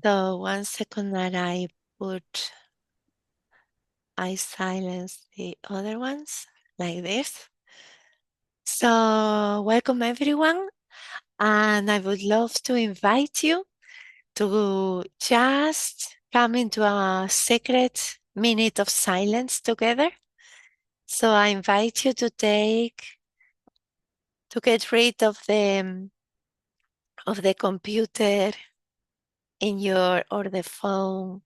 So 1 second that I silence the other ones like this. So welcome everyone, and I would love to invite you to just come into a secret minute of silence together. So I invite you to get rid of the computer in your or the phone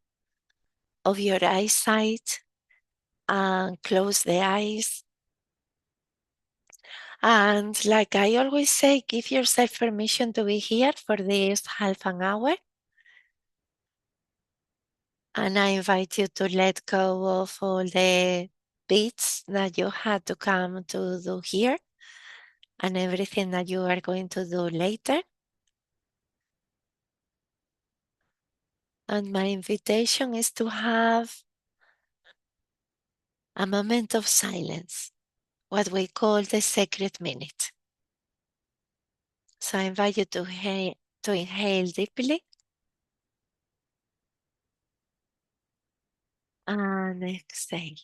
of your eyesight and close the eyes. And like I always say, give yourself permission to be here for this half an hour. And I invite you to let go of all the bits that you had to come to do here and everything that you are going to do later. And my invitation is to have a moment of silence, what we call the sacred minute. So I invite you to inhale deeply and exhale.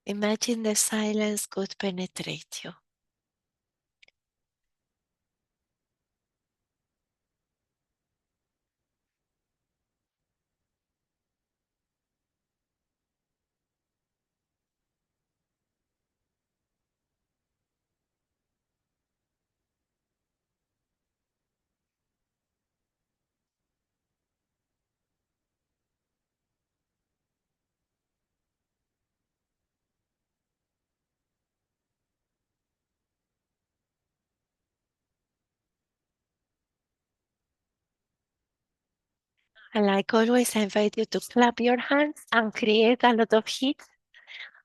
Imagine the silence could penetrate you. And like always, I invite you to clap your hands and create a lot of heat,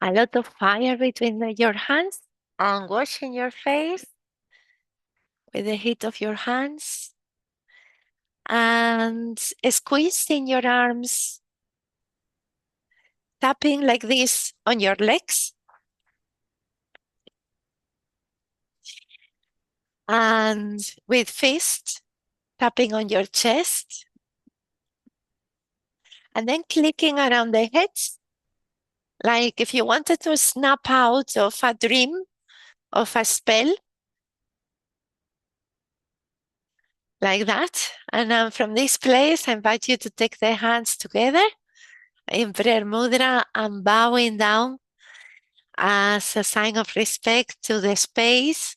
a lot of fire between your hands, and washing your face with the heat of your hands and squeezing your arms, tapping like this on your legs and with fists tapping on your chest and then clicking around the head, like if you wanted to snap out of a dream, of a spell, like that. And from this place, I invite you to take the hands together in prayer mudra and bowing down as a sign of respect to the space.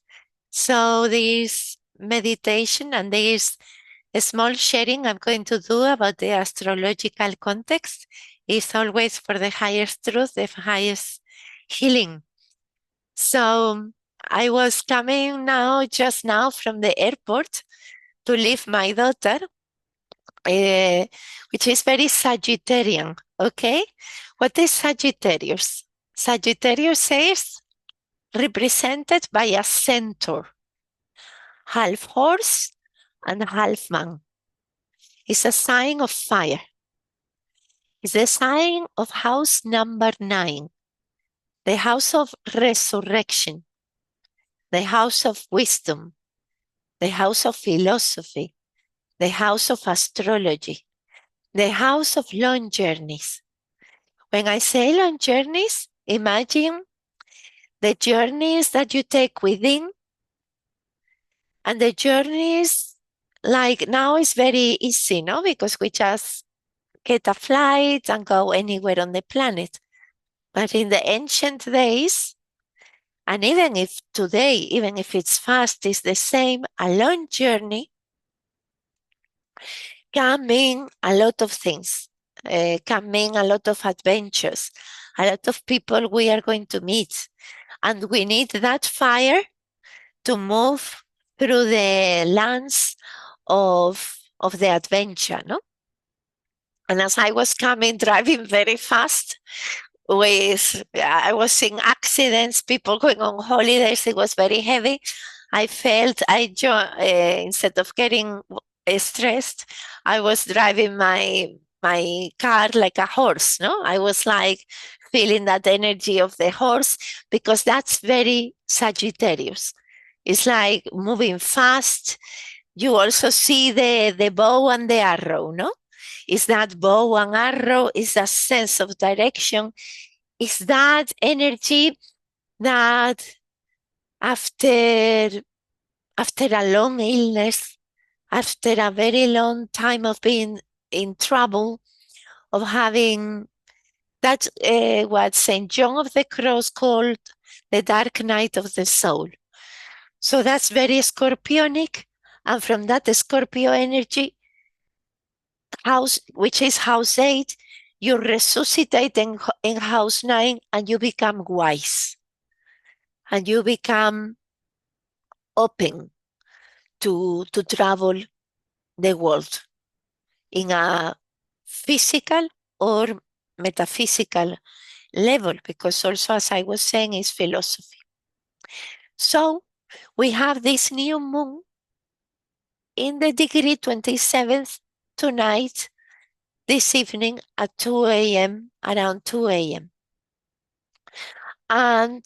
So this meditation and this small sharing I'm going to do about the astrological context is always for the highest truth, the highest healing. So I was coming just now from the airport to leave my daughter, which is very Sagittarian, okay? What is Sagittarius? Sagittarius is represented by a centaur, half horse and half man. It's a sign of fire. It's the sign of house number 9, the house of resurrection, the house of wisdom, the house of philosophy, the house of astrology, the house of long journeys. When I say long journeys, imagine the journeys that you take within and the journeys like now is very easy, no? Because we just get a flight and go anywhere on the planet. But in the ancient days, and even if today, even if it's fast, it's the same, a long journey can mean a lot of things, can mean a lot of adventures, a lot of people we are going to meet. And we need that fire to move through the lands of the adventure, no? And as I was coming, driving very fast, I was seeing accidents, people going on holidays. It was very heavy. I felt instead of getting stressed, I was driving my my car like a horse, no? I was like feeling that energy of the horse because that's very Sagittarius. It's like moving fast. You also see the bow and the arrow, no? Is that bow and arrow, is that sense of direction, is that energy that after a long illness, after a very long time of being in trouble, of having that's what St. John of the Cross called the dark night of the soul. So that's very scorpionic. And from that Scorpio energy, which is house 8, you resuscitate in house 9 and you become wise. And you become open to travel the world in a physical or metaphysical level, because also, as I was saying, is philosophy. So we have this new moon in the degree 27th tonight, this evening at 2 a.m., around 2 a.m. And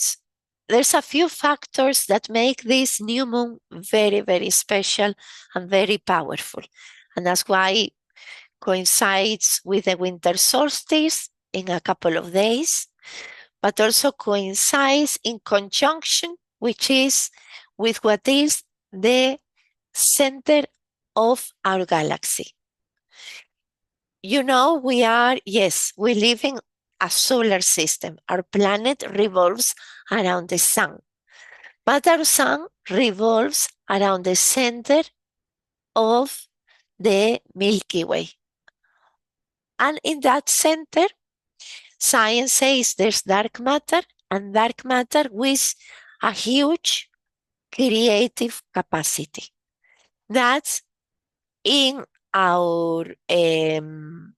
there's a few factors that make this new moon very, very special and very powerful. And that's why coincides with the winter solstice in a couple of days, but also coincides in conjunction, which is with what is the center of our galaxy. You know, we live in a solar system. Our planet revolves around the sun, but our sun revolves around the center of the Milky Way. And in that center, science says there's dark matter, and dark matter with a huge creative capacity. That's in our in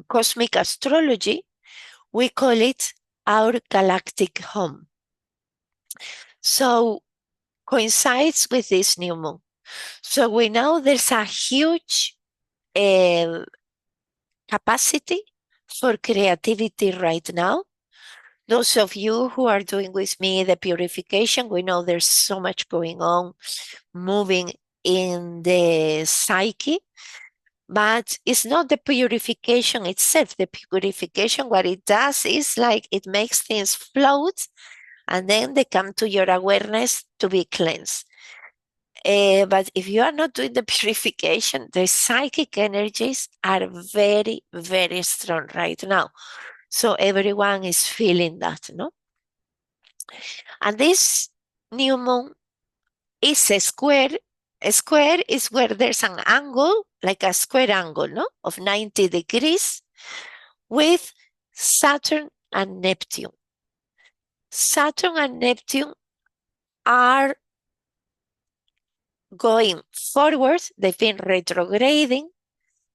cosmic astrology, we call it our galactic home. So coincides with this new moon. So we know there's a huge capacity for creativity right now. Those of you who are doing with me the purification, we know there's so much going on, moving in the psyche, but it's not the purification itself. The purification, what it does is like it makes things float and then they come to your awareness to be cleansed. But if you are not doing the purification, the psychic energies are very, very strong right now. So everyone is feeling that, no? And this new moon is a square. A square is where there's an angle, like a square angle, no? Of 90 degrees with Saturn and Neptune. Saturn and Neptune are going forward. They've been retrograding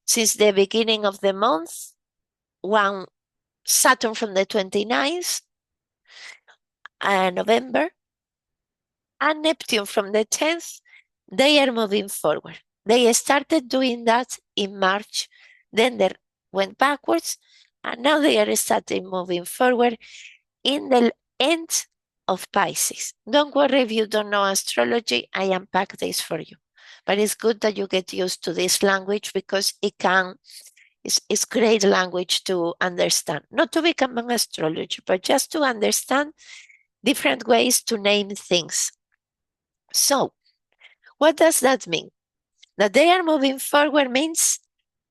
since the beginning of the month. One Saturn from the 29th November and Neptune from the 10th, they are moving forward. They started doing that in March, then they went backwards, and now they are starting moving forward in the end of Pisces. Don't worry if you don't know astrology, I unpack this for you. But it's good that you get used to this language because it's great language to understand. Not to become an astrologer, but just to understand different ways to name things. So, what does that mean? That they are moving forward means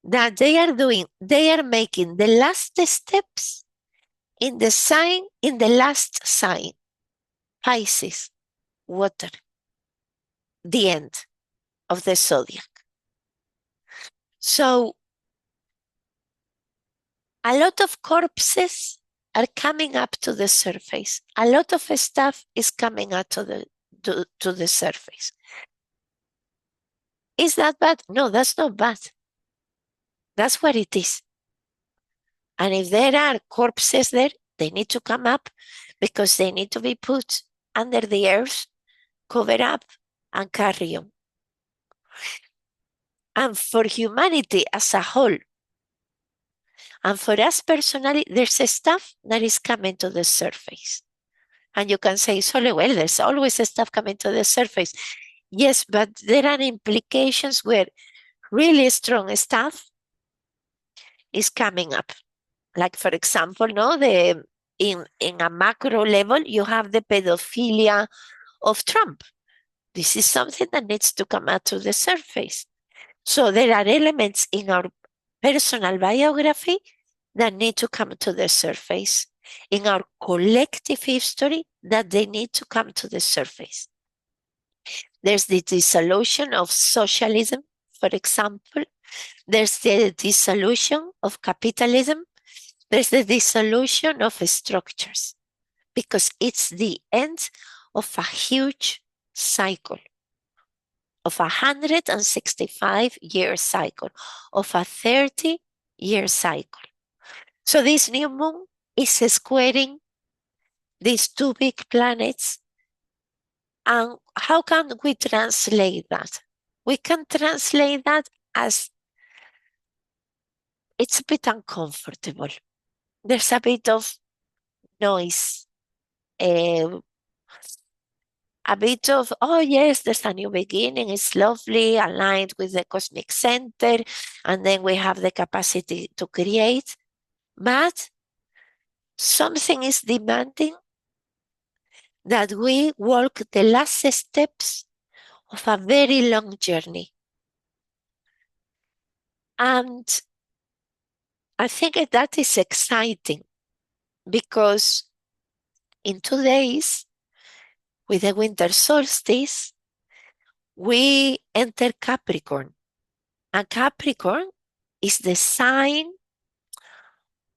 that they are making the last steps in the last sign, Pisces, water, the end of the zodiac. So, a lot of corpses are coming up to the surface. A lot of stuff is coming up to the surface. Is that bad? No, that's not bad. That's what it is. And if there are corpses there, they need to come up because they need to be put under the earth, covered up, and carry on. And for humanity as a whole, And for us personally, there's a stuff that is coming to the surface. And you can say, Sole, well, there's always stuff coming to the surface. Yes, but there are implications where really strong stuff is coming up. Like, for example, no, in a macro level, you have the pedophilia of Trump. This is something that needs to come out to the surface. So there are elements in our personal biography that need to come to the surface, in our collective history that they need to come to the surface. There's the dissolution of socialism, for example. There's the dissolution of capitalism. There's the dissolution of structures, because it's the end of a huge cycle, of a 165-year cycle, of a 30-year cycle. So this new moon is squaring these two big planets. And how can we translate that? We can translate that as it's a bit uncomfortable. There's a bit of noise, a bit of, oh yes, there's a new beginning, it's lovely, aligned with the cosmic center, and then we have the capacity to create. But something is demanding that we walk the last steps of a very long journey. And I think that is exciting, because in 2 days, with the winter solstice, we enter Capricorn. And Capricorn is the sign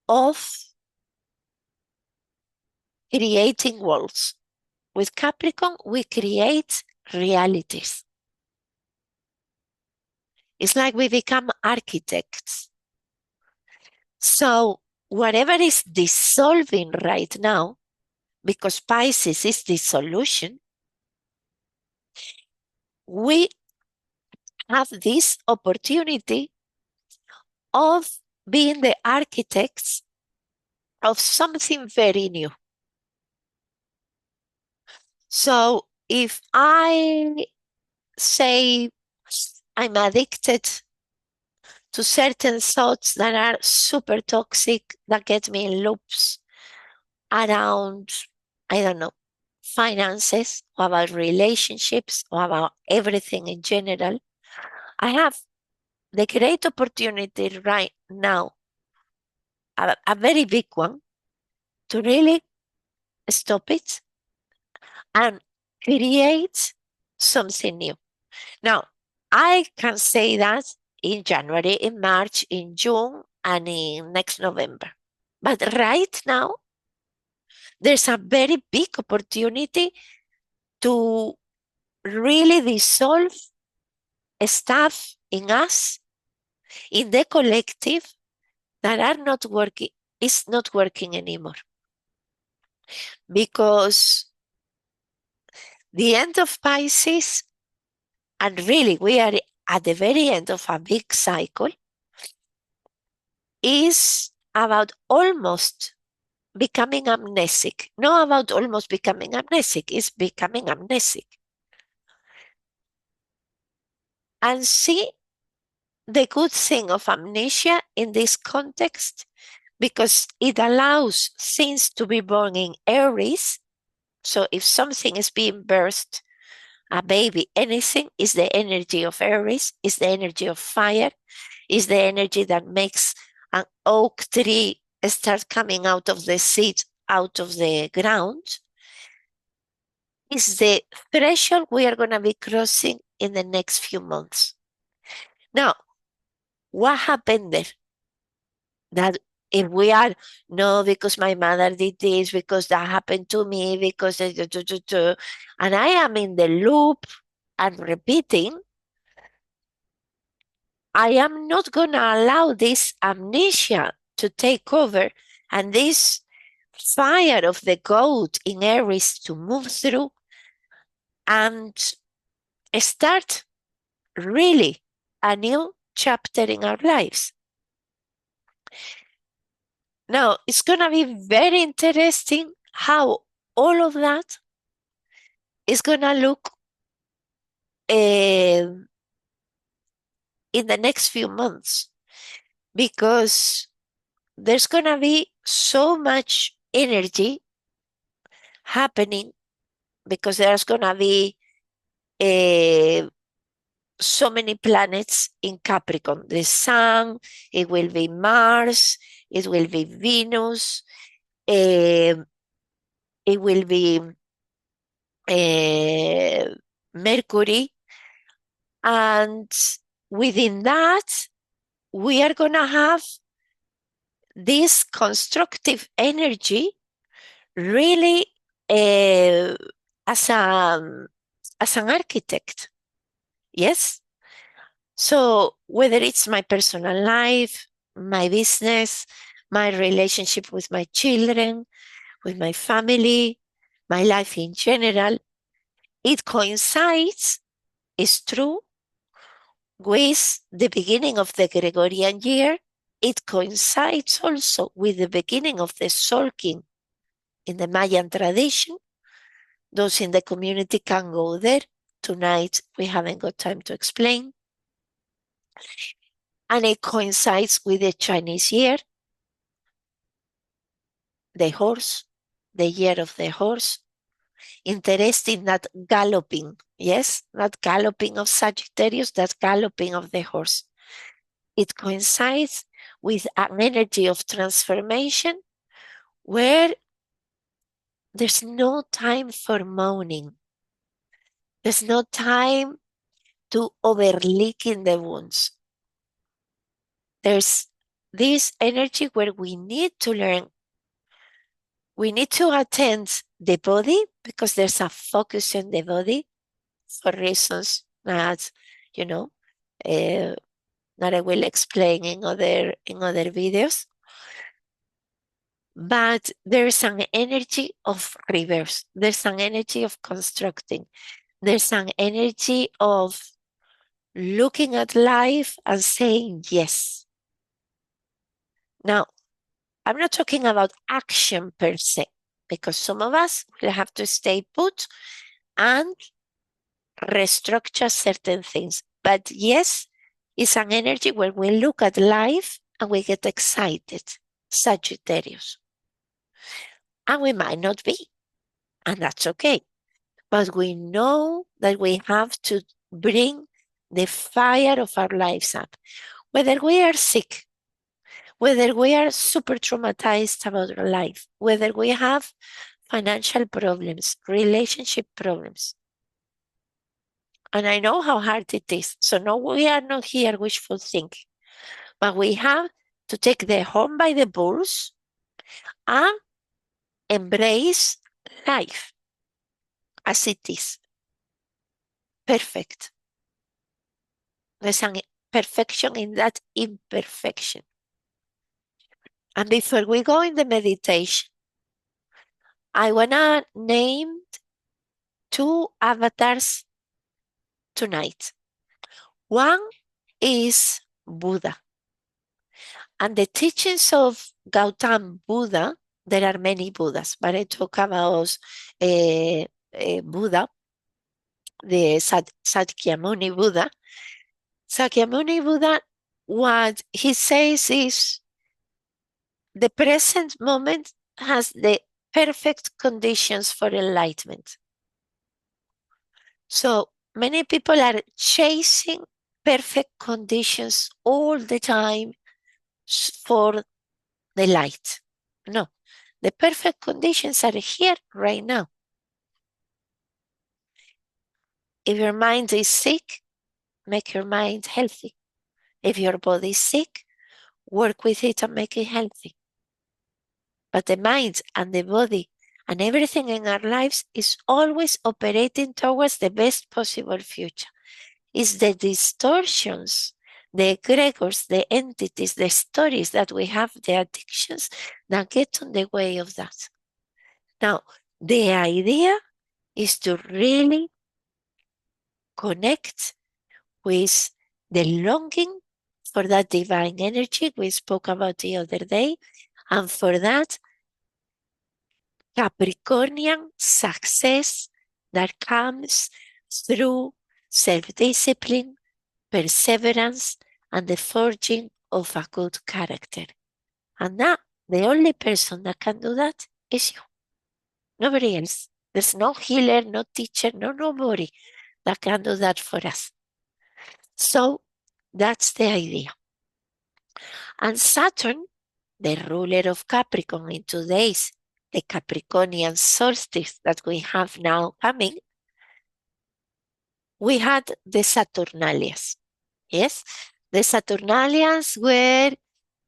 of creating worlds. With Capricorn, we create realities. It's like we become architects. So whatever is dissolving right now, because Pisces is dissolution, we have this opportunity of being the architects of something very new. So if I say I'm addicted to certain thoughts that are super toxic, that get me in loops around, I don't know, finances, or about relationships, or about everything in general, I have the great opportunity right now, a very big one, to really stop it and create something new. Now, I can say that in January, in March, in June, and in next November. But right now, there's a very big opportunity to really dissolve stuff in us, in the collective, that are not working, is not working anymore. Because the end of Pisces, and really we are at the very end of a big cycle, is about almost becoming amnesic. Not about almost becoming amnesic, it's becoming amnesic. And see the good thing of amnesia in this context, because it allows things to be born in Aries. So if something is being birthed, a baby, anything, is the energy of Aries, is the energy of fire, is the energy that makes an oak tree start coming out of the seed, out of the ground. Is the threshold we are going to be crossing in the next few months. Now, what happened there? That if we are, no, because my mother did this, because that happened to me, because, and I am in the loop and repeating, I am not going to allow this amnesia to take over and this fire of the goat in Aries to move through and start really a new chapter in our lives. Now, it's going to be very interesting how all of that is going to look in the next few months, because there's going to be so much energy happening, because there's going to be so many planets in Capricorn. The Sun, it will be Mars, it will be Venus, it will be Mercury. And within that, we are going to have this constructive energy really as an architect. Yes. So whether it's my personal life, my business, my relationship with my children, with my family, my life in general, it coincides, is true, with the beginning of the Gregorian year. It coincides also with the beginning of the Solking in the Mayan tradition. Those in the community can go there. Tonight, we haven't got time to explain. And it coincides with the Chinese year, the horse, the year of the horse. Interesting, that galloping, yes, not galloping of Sagittarius, that galloping of the horse. It coincides with an energy of transformation where there's no time for mourning. There's no time to overlicking the wounds. There's this energy where we need to learn. We need to attend the body, because there's a focus on the body for reasons that, that I will explain in other videos. But there's an energy of reverse. There's an energy of constructing. There's an energy of looking at life and saying yes. Now, I'm not talking about action per se, because some of us will have to stay put and restructure certain things. But yes, it's an energy where we look at life and we get excited, Sagittarius. And we might not be, and that's okay. But we know that we have to bring the fire of our lives up. Whether we are sick, whether we are super traumatized about our life, whether we have financial problems, relationship problems. And I know how hard it is. So no, we are not here wishful thinking, but we have to take the horn by the bulls and embrace life as it is. Perfect. There's an perfection in that imperfection. And before we go in the meditation, I want to name 2 avatars tonight. One is Buddha. And the teachings of Gautam Buddha, there are many Buddhas, but I talk about Buddha, the Sakyamuni Buddha. Sakyamuni Buddha, what he says is, the present moment has the perfect conditions for enlightenment. So many people are chasing perfect conditions all the time for the light. No, the perfect conditions are here right now. If your mind is sick, make your mind healthy. If your body is sick, work with it and make it healthy. But the mind and the body and everything in our lives is always operating towards the best possible future. It's the distortions, the egregors, the entities, the stories that we have, the addictions that get on the way of that. Now, the idea is to really connect with the longing for that divine energy we spoke about the other day, And for that, Capricornian success that comes through self-discipline, perseverance, and the forging of a good character. And now, the only person that can do that is you. Nobody else. There's no healer, no teacher, nobody that can do that for us. So that's the idea. And Saturn, the ruler of Capricorn in 2 days, the Capricornian solstice that we have now coming, we had the Saturnalias. Yes, the Saturnalias were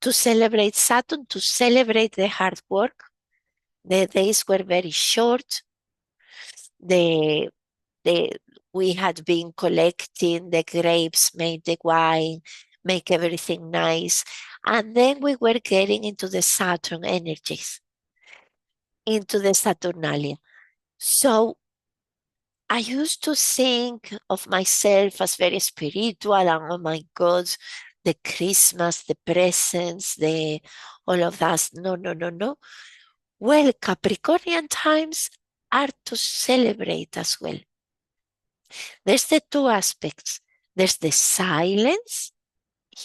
to celebrate Saturn, to celebrate the hard work. The days were very short. The we had been collecting the grapes, made the wine, make everything nice. And then we were getting into the Saturn energies, into the Saturnalia. So I used to think of myself as very spiritual and oh my God, the Christmas, the presents, the all of that. No. Well, Capricornian times are to celebrate as well. There's the two aspects. There's the silence,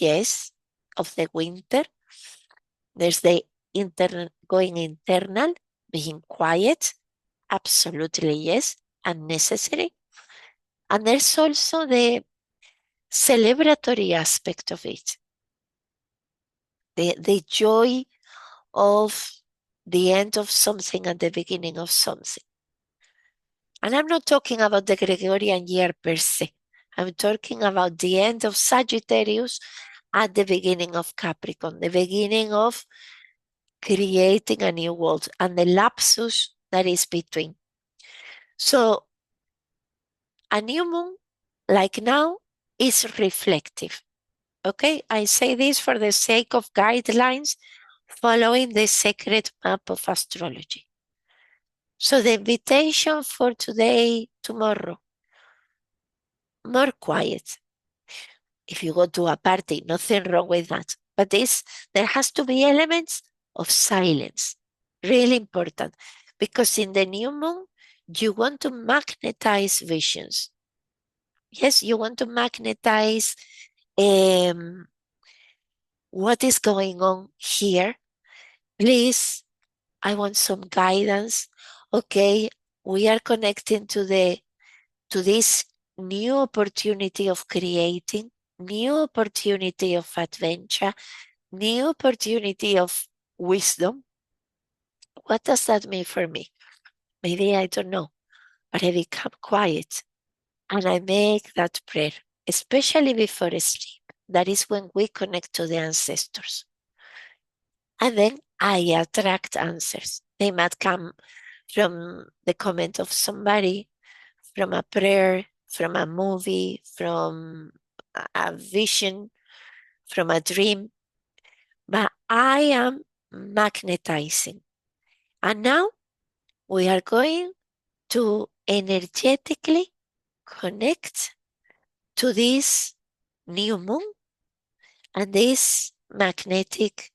yes, of the winter. There's the going internal, being quiet, absolutely yes, and necessary. And there's also the celebratory aspect of it, the joy of the end of something and the beginning of something. And I'm not talking about the Gregorian year per se. I'm talking about the end of Sagittarius at the beginning of Capricorn, the beginning of creating a new world and the lapsus that is between. So a new moon, like now, is reflective. Okay, I say this for the sake of guidelines following the sacred map of astrology. So the invitation for today, tomorrow, more quiet. If you go to a party, nothing wrong with that. But there has to be elements of silence. Really important. Because in the new moon, you want to magnetize visions. Yes, you want to magnetize what is going on here. Please, I want some guidance. Okay, we are connecting to this new opportunity of creating, new opportunity of adventure, new opportunity of wisdom. What does that mean for me? Maybe I don't know, but I become quiet and I make that prayer, especially before sleep. That is when we connect to the ancestors. And then I attract answers. They might come from the comment of somebody, from a prayer, from a movie, from a vision, from a dream. But I am magnetizing. And now we are going to energetically connect to this new moon and this magnetic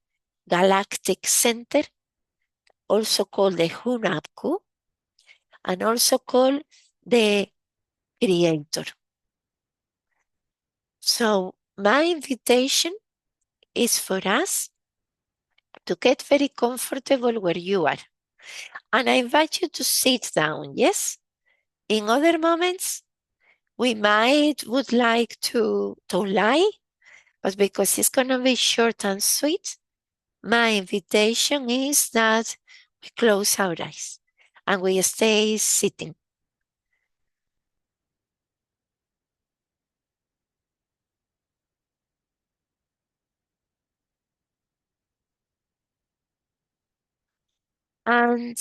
galactic center, also called the Hunabku, and also called the Creator. So my invitation is for us to get very comfortable where you are. And I invite you to sit down, yes? In other moments, we would like to lie, but because it's going to be short and sweet, my invitation is that we close our eyes and we stay sitting. And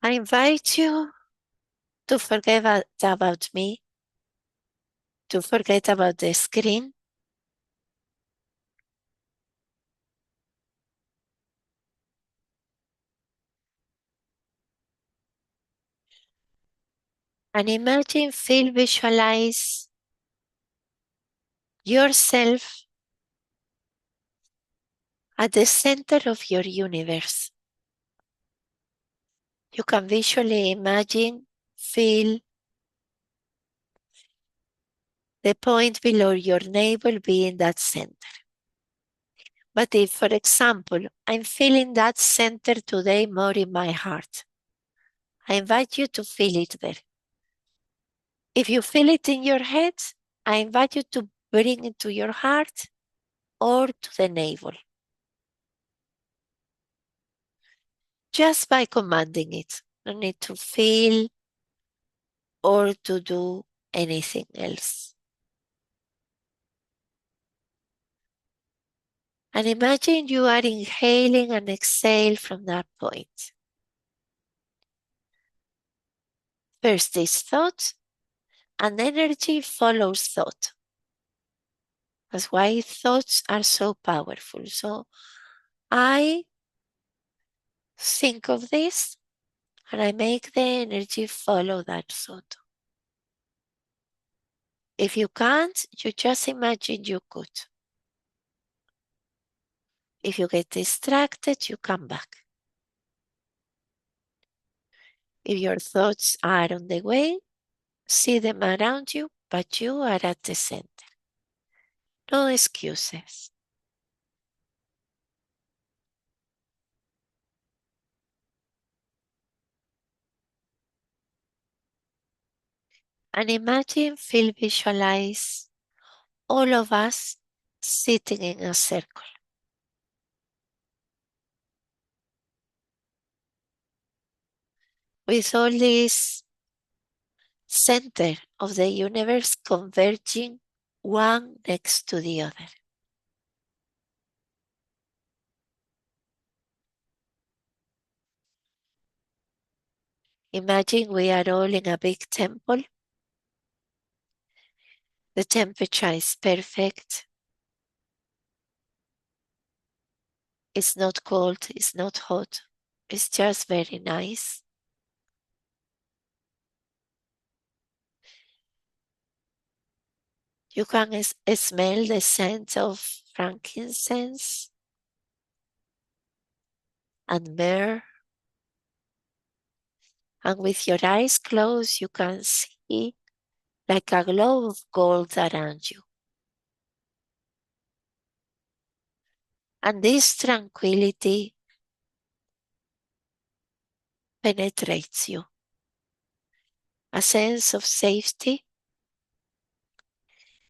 I invite you to forget about me, to forget about the screen, and imagine, feel, visualize yourself At the center of your universe, you can visually imagine, feel the point below your navel being that center. But if, for example, I'm feeling that center today more in my heart, I invite you to feel it there. If you feel it in your head, I invite you to bring it to your heart or to the navel. Just by commanding it. No need to feel or to do anything else. And imagine you are inhaling and exhale from that point. First is thought, and energy follows thought. That's why thoughts are so powerful. So I think of this and I make the energy follow that thought. If you can't, you just imagine you could. If you get distracted, you come back. If your thoughts are on the way, see them around you, but you are at the center. No excuses. And imagine, feel, visualize all of us sitting in a circle. With all this center of the universe converging one next to the other. Imagine we are all in a big temple. The temperature is perfect. It's not cold, it's not hot. It's just very nice. You can smell the scent of frankincense and myrrh. And with your eyes closed, you can see like a glow of gold around you. And this tranquility penetrates you. A sense of safety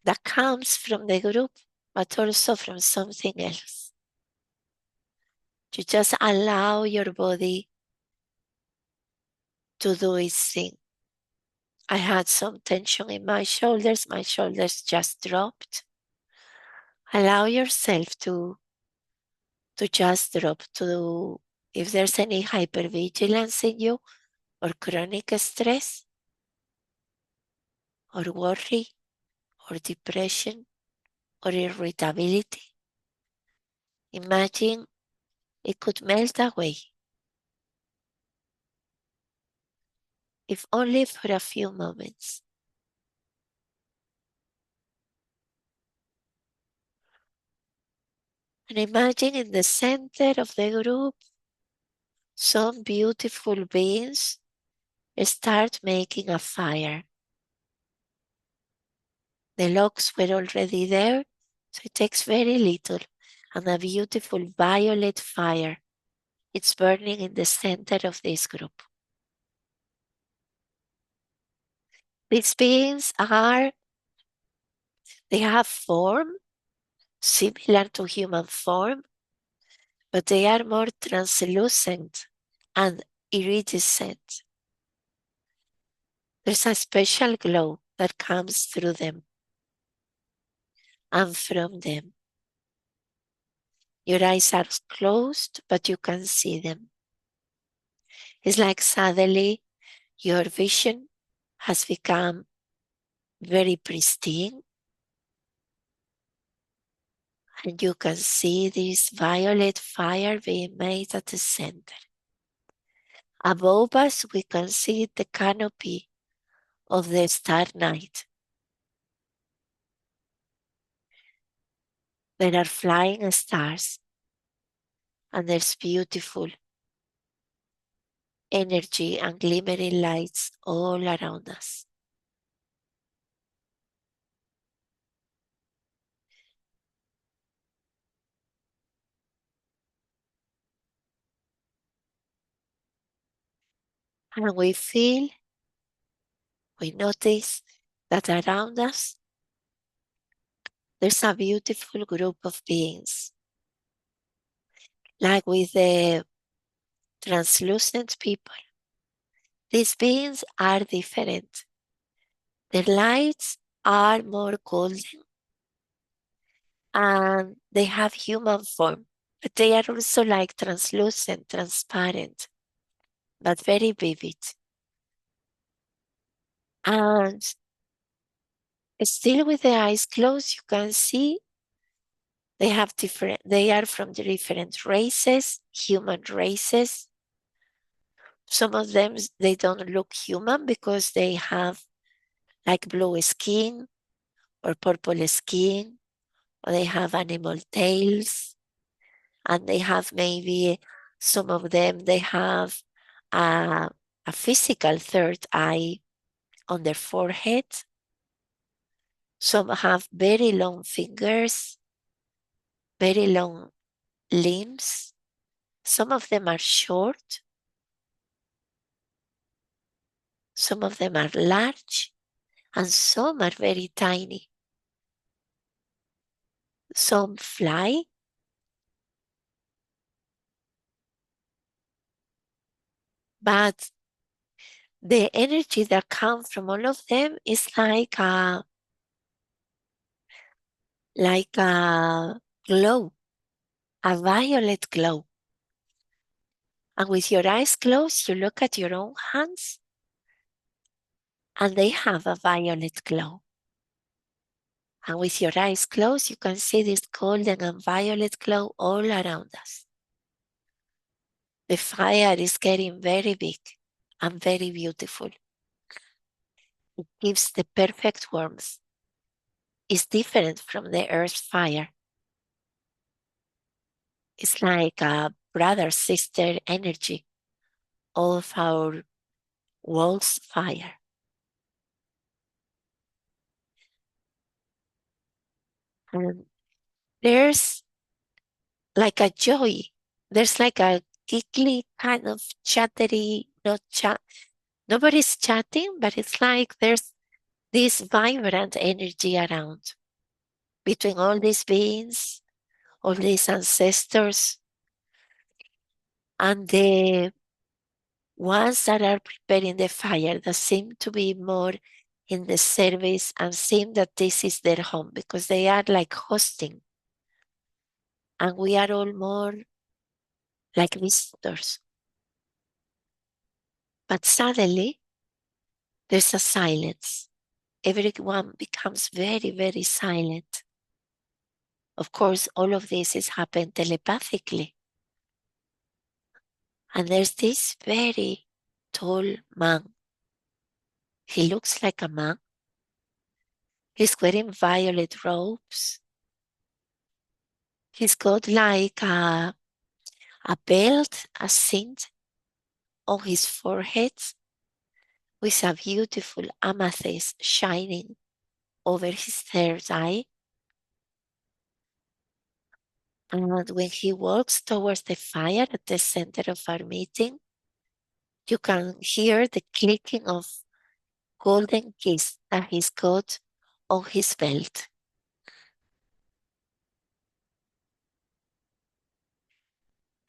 that comes from the group, but also from something else. You just allow your body to do its thing. I had some tension in my shoulders just dropped. Allow yourself to just drop, to if there's any hypervigilance in you or chronic stress or worry or depression or irritability. Imagine it could melt away, if only for a few moments. And imagine in the center of the group, some beautiful beings start making a fire. The logs were already there, so it takes very little. And a beautiful violet fire. It's burning in the center of this group. These beings they have form similar to human form, but they are more translucent and iridescent. There's a special glow that comes through them and from them. Your eyes are closed, but you can see them. It's like suddenly your vision has become very pristine, and you can see this violet fire being made at the center. Above us, we can see the canopy of the star night. There are flying stars, And there's beautiful energy and glimmering lights all around us. And we notice that around us, there's a beautiful group of beings. Like with the translucent people, these beings are different. Their lights are more golden and they have human form, but they are also like translucent, transparent, but very vivid. And still with the eyes closed, you can see they are from the different races, human races. Some of them, they don't look human because they have like blue skin or purple skin, or they have animal tails, and they have maybe some of them, they have a, a physical third eye on their forehead. Some have very long fingers, very long limbs. Some of them are short. Some of them are large, and some are very tiny. Some fly, but the energy that comes from all of them is like a glow, a violet glow. And with your eyes closed, you look at your own hands and they have a violet glow. And with your eyes closed, you can see this golden and violet glow all around us. The fire is getting very big and very beautiful. It gives the perfect warmth. It's different from the earth's fire. It's like a brother-sister energy of our world's fire. And there's like a joy. There's like a giggly kind of chattery, not chat. Nobody's chatting, but it's like there's this vibrant energy around between all these beings, all these ancestors, and the ones that are preparing the fire that seem to be more in the service and seem that this is their home because they are like hosting. And we are all more like visitors. But suddenly, there's a silence. Everyone becomes very, very silent. Of course, all of this is happened telepathically. And there's this very tall man. He looks like a man. He's wearing violet robes. He's got like a belt, a cinch on his forehead with a beautiful amethyst shining over his third eye. And when he walks towards the fire at the center of our meeting, you can hear the clicking of golden keys that he's got on his belt.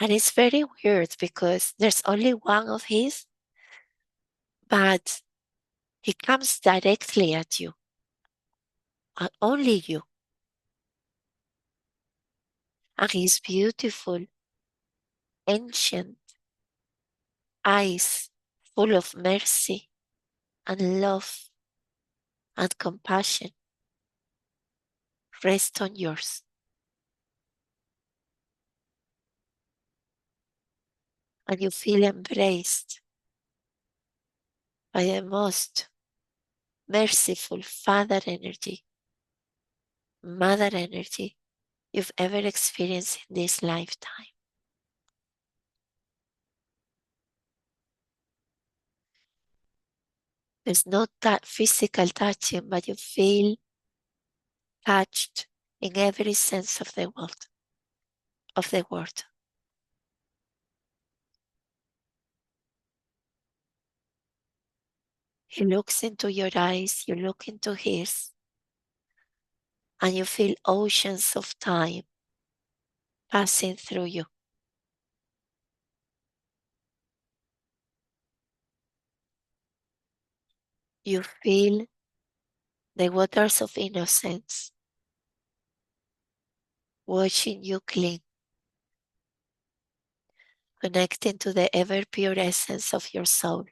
And it's very weird because there's only one of his, but he comes directly at you, only you. And his beautiful, ancient eyes, full of mercy and love and compassion, rest on yours. And you feel embraced by the most merciful father energy, mother energy you've ever experienced in this lifetime. There's not that physical touching, but you feel touched in every sense of the world, of the word. He looks into your eyes, you look into his, and you feel oceans of time passing through you. You feel the waters of innocence washing you clean, connecting to the ever pure essence of your soul.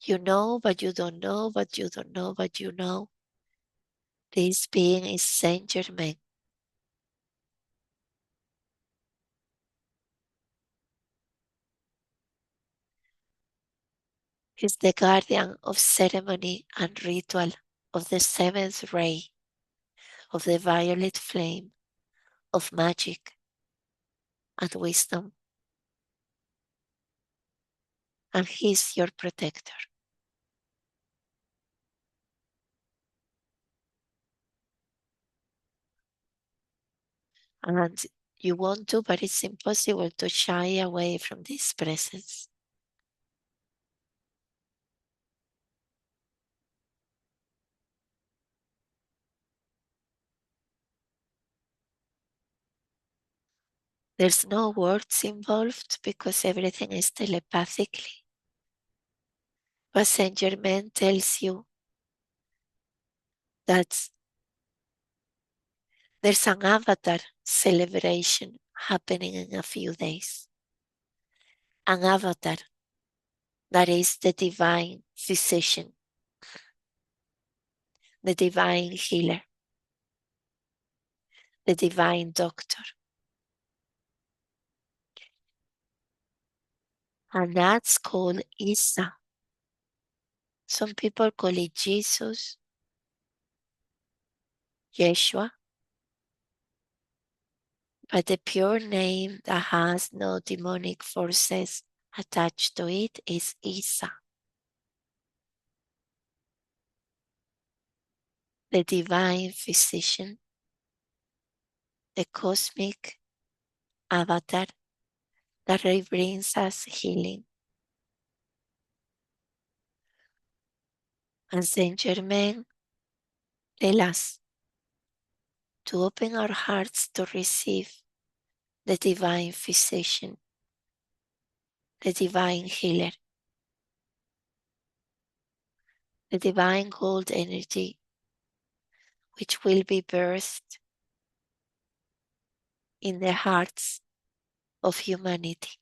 You know, but you don't know, but you don't know, but you know. This being is Saint Germain. He's the guardian of ceremony and ritual, of the seventh ray, of the violet flame, of magic and wisdom. And he's your protector. And you want to, but it's impossible to shy away from this presence. There's no words involved because everything is telepathically. But Saint Germain tells you that there's an avatar celebration happening in a few days. An avatar that is the divine physician, the divine healer, the divine doctor. And that's called Isa. Some people call it Jesus, Yeshua, but the pure name that has no demonic forces attached to it is Isa, the divine physician, the cosmic avatar that brings us healing. And Saint Germain tells us to open our hearts to receive the divine physician, the divine healer, the divine gold energy, which will be birthed in the hearts of humanity.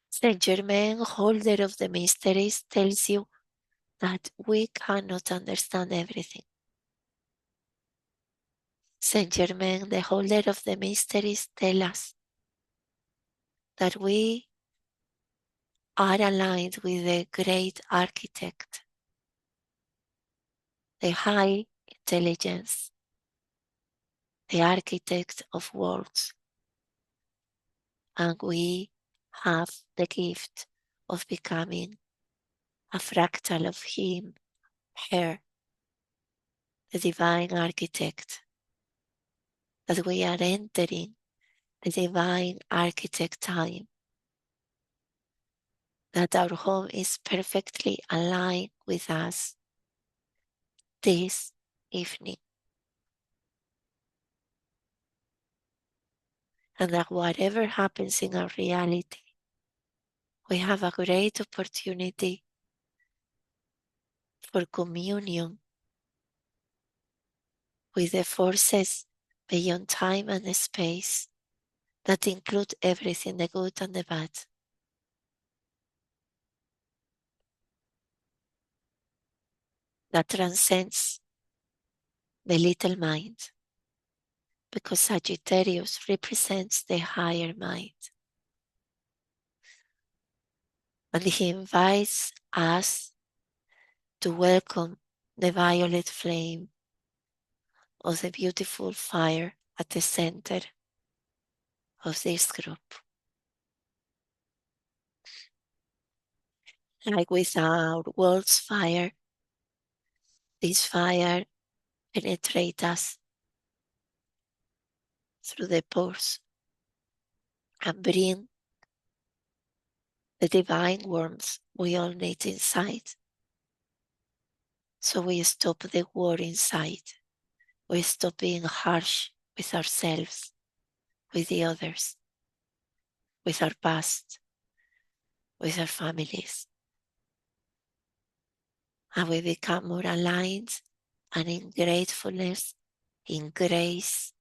Saint Germain, holder of the mysteries, tells you that we cannot understand everything. Saint Germain, the holder of the mysteries, tells us that we are aligned with the great architect, the high intelligence, the architect of worlds, and we have the gift of becoming a fractal of him, her, the divine architect, that we are entering the divine architect time, that our home is perfectly aligned with us this evening, and that whatever happens in our reality, we have a great opportunity for communion with the forces beyond time and space that include everything, the good and the bad. That transcends the little mind, because Sagittarius represents the higher mind. And he invites us to welcome the violet flame of the beautiful fire at the center of this group. Like with our world's fire, this fire penetrates us through the pores and bring the divine warmth we all need inside. So we stop the war inside. We stop being harsh with ourselves, with the others, with our past, with our families. And we become more aligned and in gratefulness, in grace,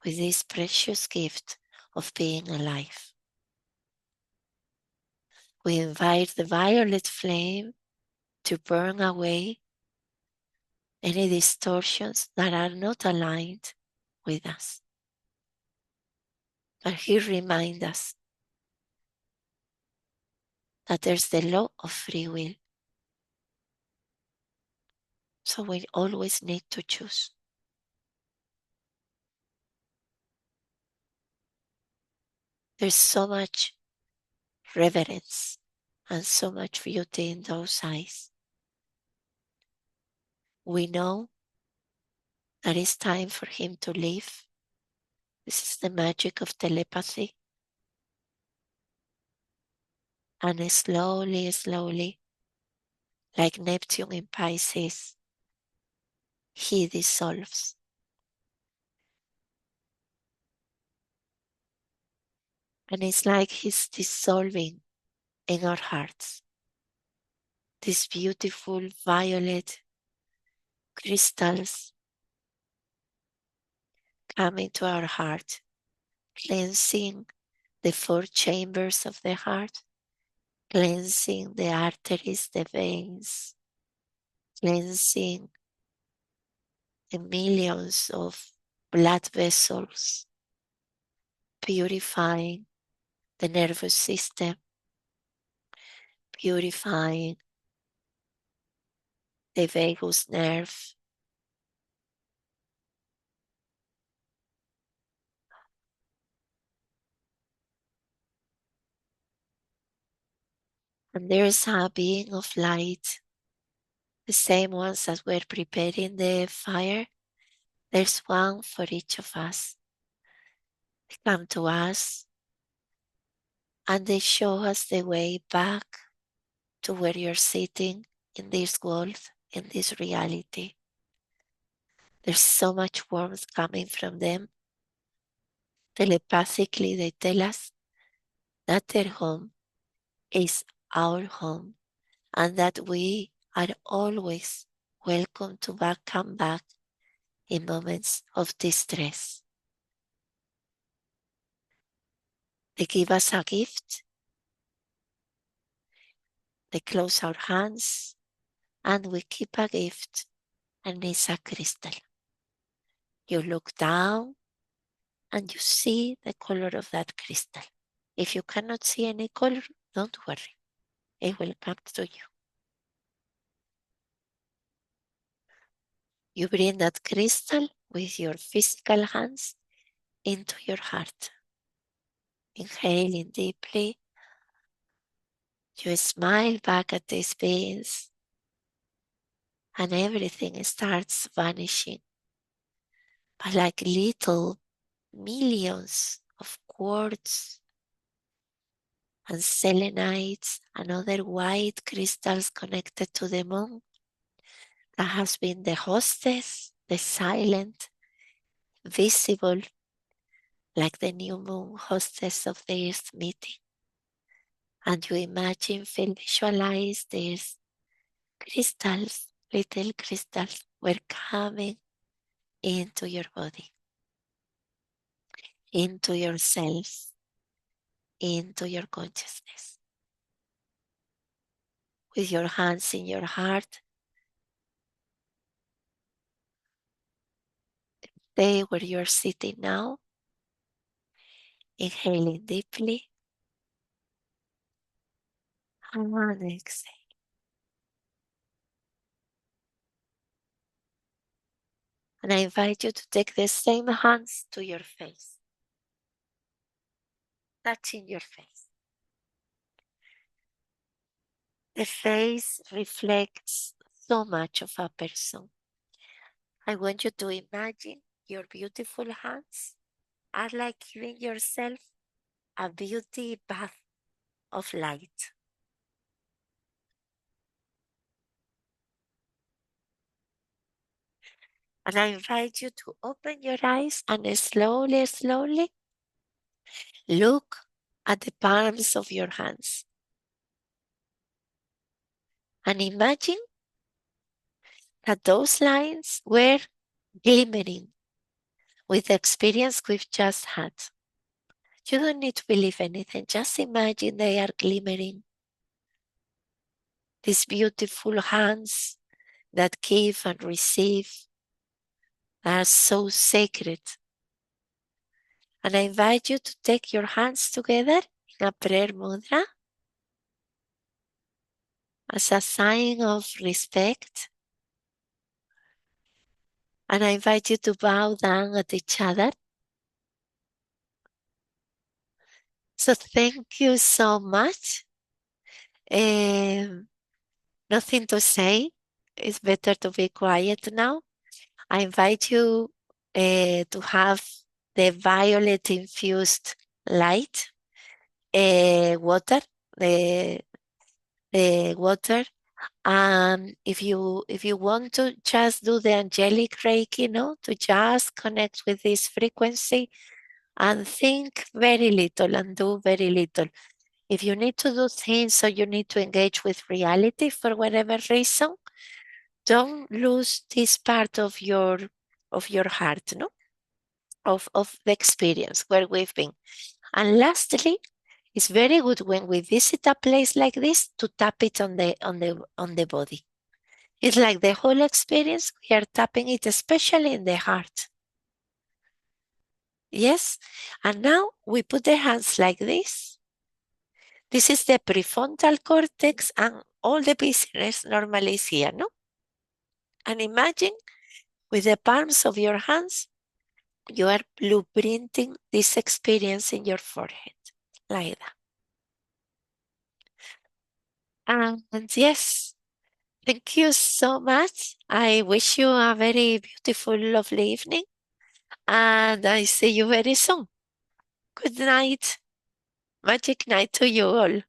with this precious gift of being alive. We invite the violet flame to burn away any distortions that are not aligned with us. But he reminds us that there's the law of free will. So we always need to choose. There's so much reverence and so much beauty in those eyes. We know that it's time for him to leave. This is the magic of telepathy. And slowly, slowly, like Neptune in Pisces, he dissolves. And it's like he's dissolving in our hearts. These beautiful violet crystals come into our heart, cleansing the 4 chambers of the heart, cleansing the arteries, the veins, cleansing the millions of blood vessels, purifying the nervous system, purifying the vagus nerve, and there's a being of light, the same ones that were preparing the fire. There's one for each of us. They come to us and they show us the way back to where you're sitting in this world, in this reality. There's so much warmth coming from them. Telepathically, they tell us that their home is our home and that we are always welcome to come back in moments of distress. They give us a gift. They close our hands and we keep a gift, and it's a crystal. You look down and you see the color of that crystal. If you cannot see any color, don't worry. It will come to you. You bring that crystal with your physical hands into your heart. Inhaling deeply. You smile back at these beings and everything starts vanishing. But like little millions of quartz and selenites and other white crystals connected to the moon that has been the hostess, the silent, visible, like the new moon hostess of the Earth meeting. And you imagine, feel, visualize these crystals, little crystals, were coming into your body, into your cells, into your consciousness. With your hands in your heart, stay where you're sitting now, inhaling deeply, and exhale. And I invite you to take the same hands to your face, touching your face. The face reflects so much of a person. I want you to imagine your beautiful hands are like giving yourself a beauty bath of light. And I invite you to open your eyes and slowly, slowly look at the palms of your hands. And imagine that those lines were glimmering with the experience we've just had. You don't need to believe anything, just imagine they are glimmering. These beautiful hands that give and receive are so sacred. And I invite you to take your hands together in a prayer mudra as a sign of respect. And I invite you to bow down at each other. So thank you so much. Nothing to say. It's better to be quiet now. I invite you to have the violet infused light water, the water. And if you want to just do the angelic reiki, to just connect with this frequency and think very little and do very little. If you need to do things or you need to engage with reality for whatever reason, don't lose this part of your heart, of the experience where we've been. And lastly, it's very good when we visit a place like this to tap it on the body. It's like the whole experience, we are tapping it, especially in the heart. Yes? And now we put the hands like this. This is the prefrontal cortex and all the business normally is here, no? And imagine with the palms of your hands, you are blueprinting this experience in your forehead, like that. And yes, thank you so much. I wish you a very beautiful, lovely evening. And I see you very soon. Good night. Magic night to you all.